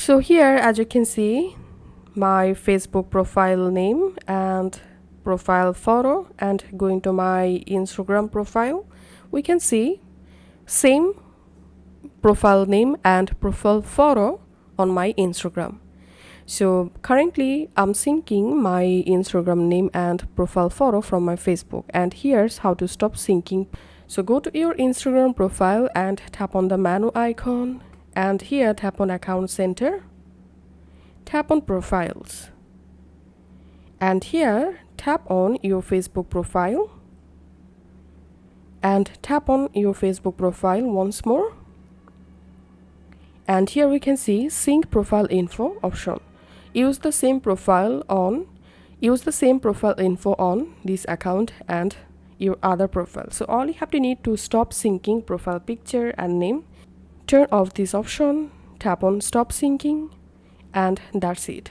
So here, as you can see, my Facebook profile name and profile photo, and going to my Instagram profile, we can see same profile name and profile photo on my Instagram. So currently I'm syncing my Instagram name and profile photo from my Facebook, and here's how to stop syncing. So go to your Instagram profile and tap on the menu icon, and here tap on account center, tap on profiles, and here tap on your Facebook profile, and tap on your Facebook profile once more, and here we can see sync profile info option. Use the same profile info on this account and your other profile. So all you have to need to stop syncing profile picture and name, turn off this option, tap on stop syncing, and that's it.